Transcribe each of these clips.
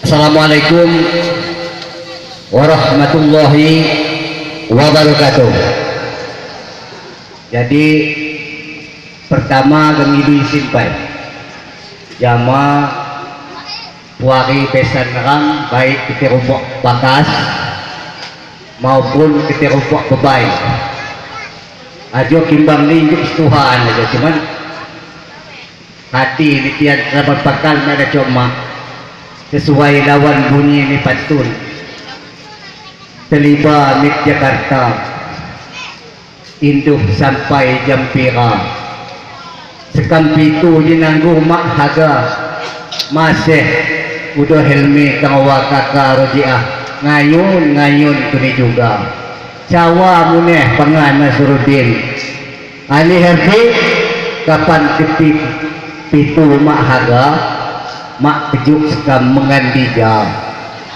Assalamualaikum warahmatullahi wabarakatuh. Jadi pertama kami disimpai jama puari pesan nerang baik kita rumpuk bakas maupun kita rumpuk bebai ajo kimbang ni Tuhan aja, cuman hati ini tiada dapat bakal ada cuma sesuai lawan bunyi ni pantun Teliba Mik Jakarta induh sampai Jampira sekampitu jinanggu mak haga masih udah helmi kawa kakak rojiah ngayun kini juga cawa muneh pangan Nasruddin Ali Herdi kapan ketik pitu mak haga mak kejuk sekam mengandija.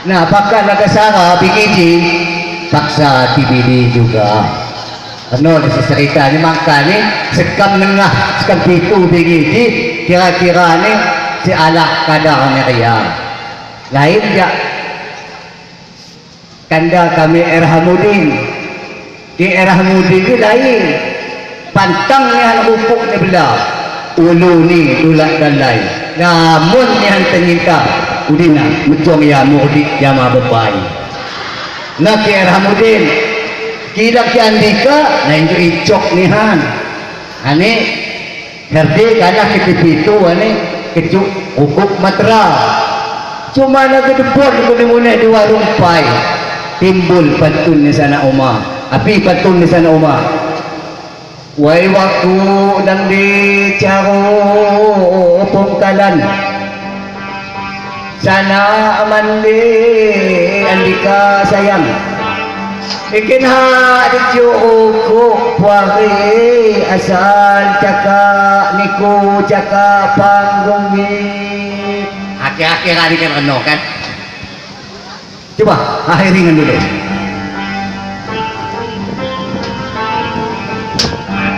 Nah apakah naga sara bingiji paksa TBD juga ano cerita ni mangka ni sekam nengah sekam pitu bingiji kira-kira ni si alah kadar ni ria lain ya kanda kami Erhamudin di Erhamudin ni lain pantang ni anak upuk ni belah ulu ni tulak dan lain namun ni hantar nyinta udina mencong ya muhdik jama bebai nak Erhamudin kira ki andika na injo icok ni han ane herdi kalah ketipitu ane kejuk hukuk matra cuma nak kedepon mune di warung pai timbul pantun ni sana Umar api pantun ni sana Umar wai waktu dan di caro pongkalan sana mandi andika sayang bikin ha dicukup puari asal cakap niku cakap panggung ni akhir-akhir hari kan reno kan coba akhiringan dulu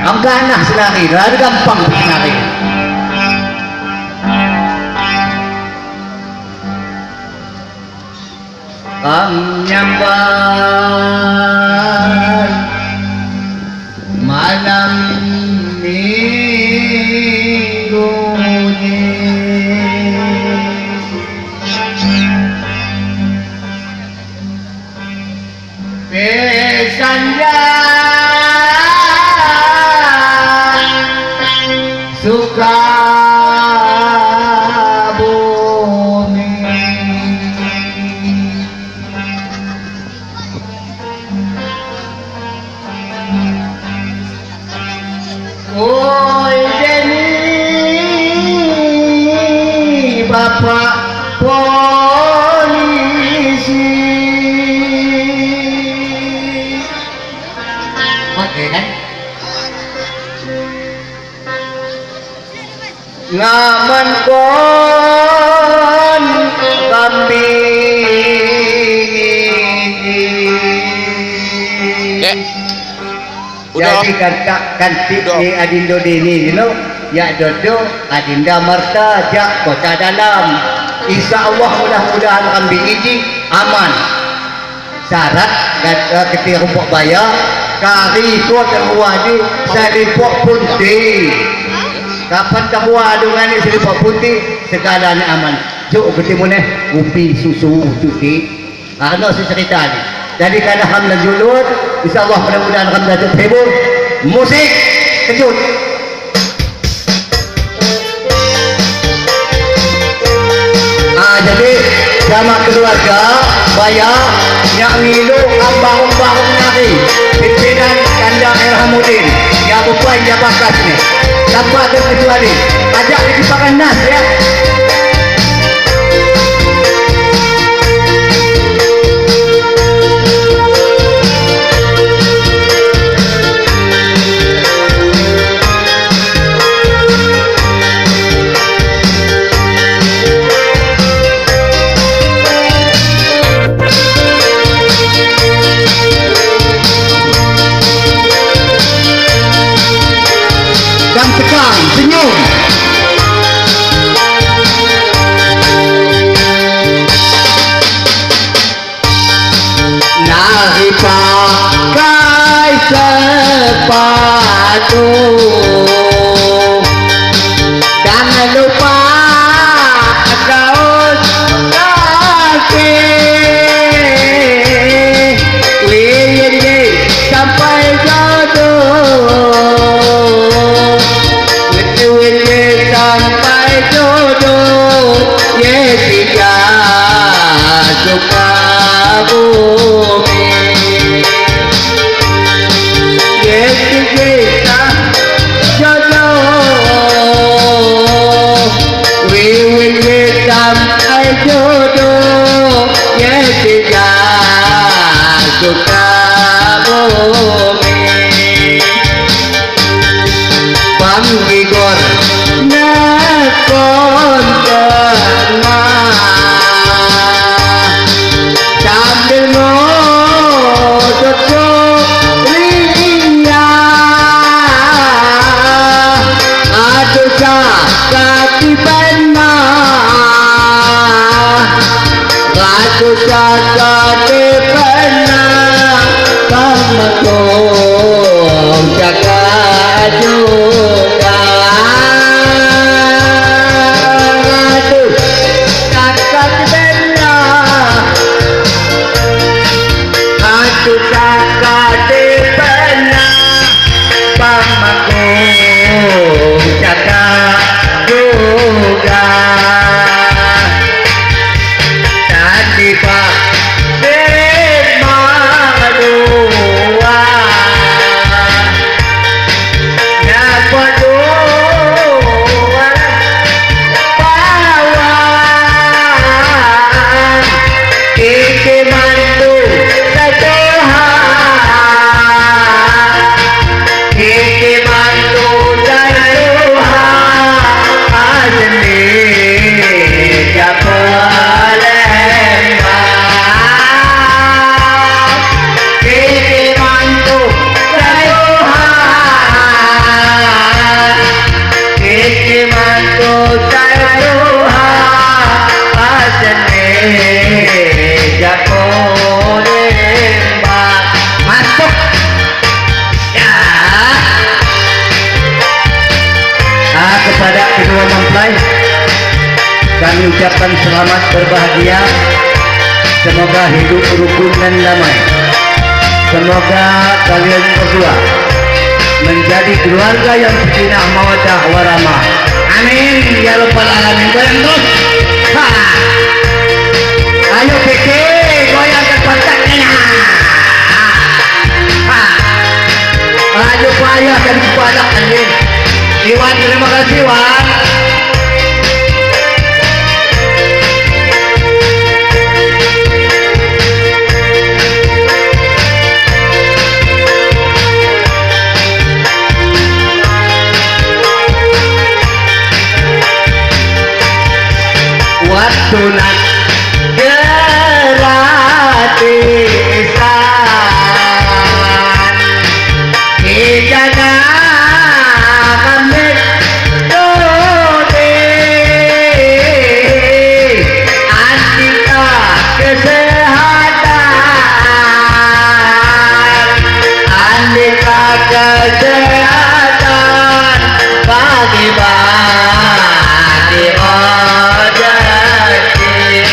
ang ganah senari ada gampang senari ang nyamban malam minggu pesan suka bumi oi Deni bapak polisi oke kan ngaman kon kambing jadi kantik ni Adindo Dini you know ya dodo Adinda Marta jak kota dalam insya Allah mudah-mudahan kambing ini aman syarat ketika rumput bayar kari ko terwadi saripok putih kapan kamu ada dengan ni seripok putih segalanya aman jom ketemu ni kopi susu cuti karena si cerita ni jadi kalau hamdan julur insyaAllah mudah-mudahan akan belajar hibur musik kejut jadi sama keluarga bayar yang ngilu ambang-ambang nari pimpinan kanda Erhamudin yang bupai yang bakas ni tanpa terkecuali ajak dikipakan nas ya dan tekan senyum Jangan lupa kaos kaki. Win sampai jodoh. Win sampai jodoh. Yes, tiga suka bumi. Yes, tiga jodoh. Win sampai jodoh. Yes, tiga suka bumi. Panggigor nakon tengah sambil ngotot ria. Aduh sakati benar, aduh sakati benar. Kamu tuh jaga juga. Aduh sakati benar, aduh sakati benar. Kamu jaga juga. Tadi Pak Madua Napadua Pawan Kiki mantu Tuhan, Kiki mantu Tuhan. Asli Japan masuk ya. Kepada kedua mempelai kami ucapkan selamat berbahagia. Semoga hidup rukun dan damai. Semoga kalian berdua menjadi keluarga yang sakinah mawaddah warahmah. Amin ya rabbal alamin. Goyang terus. Ha. Ayo Keke, goyangkan pantatnya. Ha. Ayo payah dan kepada kalian. Iwan, terima kasih Iwan. Waktu nak gratisan dijaga ambil dodi antika kesehatan, antika kesehatan bagi-bagi rezeki.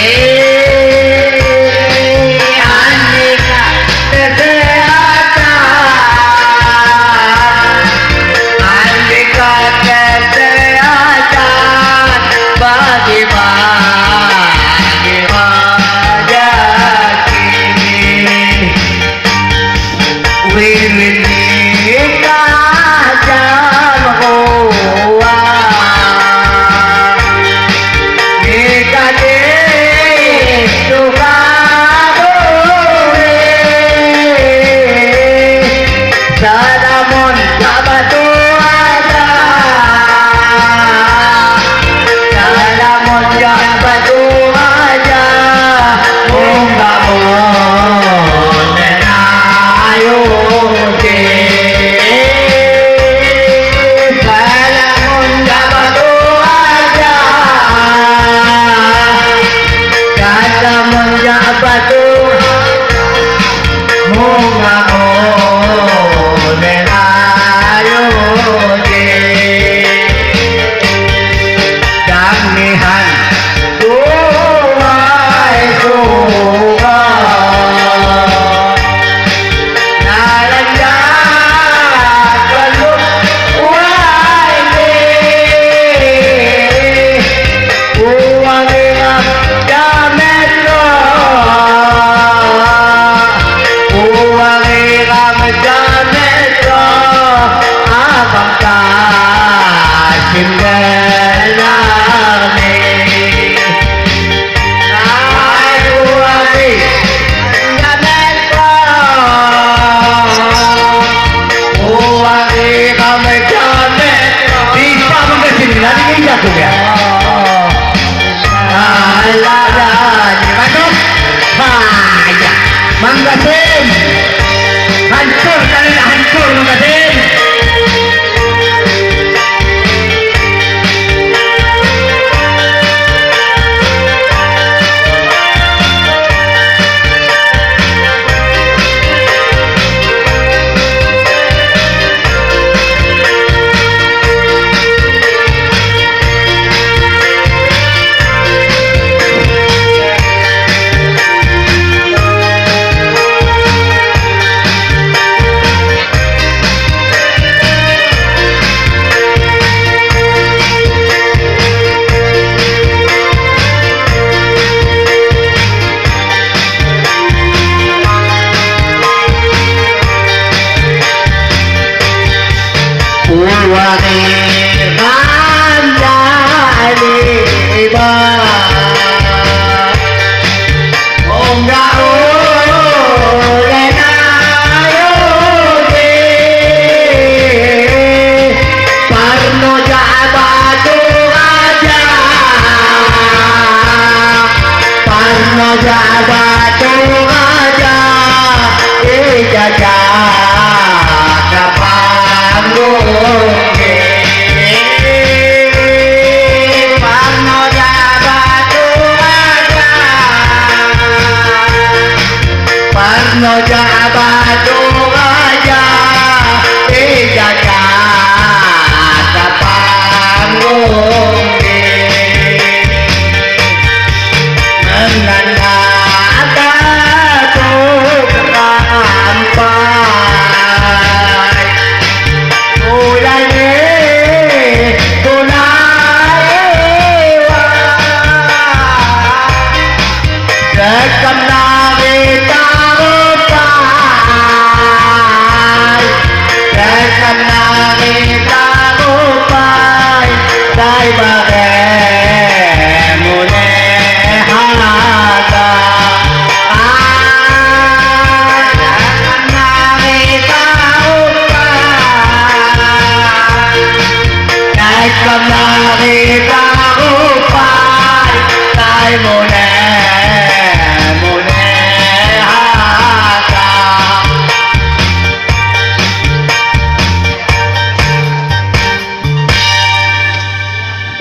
Terima kasih.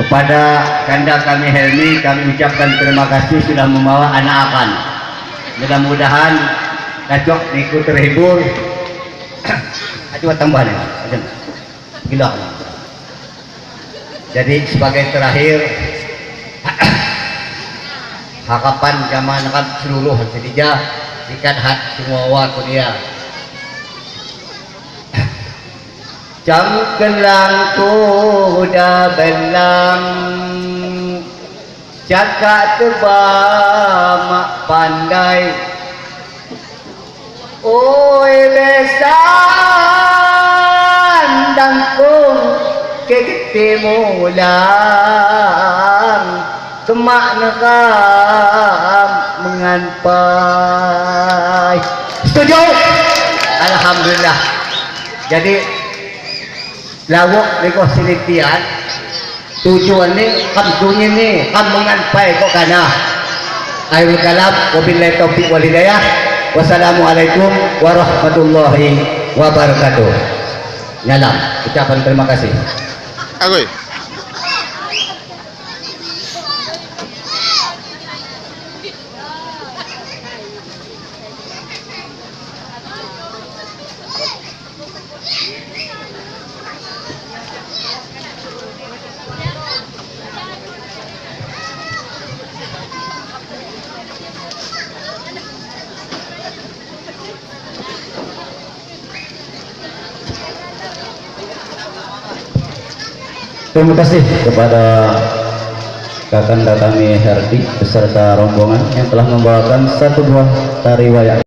Kepada kanda kami Helmi, kami ucapkan terima kasih sudah membawa anak akan. Mudah-mudahan kacok ikut terhibur. Coba tambah nih, gila. Jadi sebagai terakhir, harapan zaman kan seluruh sedija ikat hat semua waktu dia. Jam kelang kuda belang, cakap tebak mak pandai. Oi lesan dangkung ketemu ulang, kemak nekam menganpai. Setuju? Alhamdulillah. Jadi lawak mereka selitian tujuan ni kamsunya ni kam menganpai kok kana. Akhirul kalam wabillahi taufiq wal hidayah. Wassalamualaikum warahmatullahi wabarakatuh. Nyalam ucapan terima kasih. Agoy. Terima kasih kepada Kakanda kami Herdi beserta rombongan yang telah membawakan satu buah tari wayang.